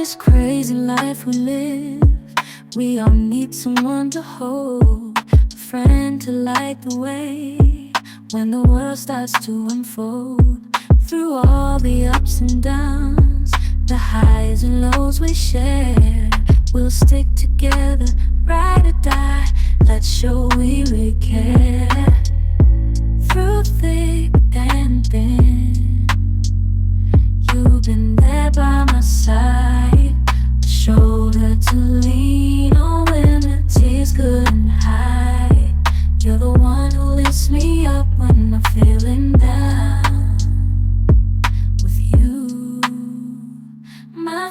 this crazy life we live, we all need someone to hold, a friend to light the way when the world starts to unfold. Through all the ups and downs, the highs and lows we share, we'll stick together, ride or die. Let's show we really care. Through thick and thin, you've been there by my side, a shoulder to lean on when the tears couldn't hide. You're the one who lifts me up when I'm feeling down. With you, my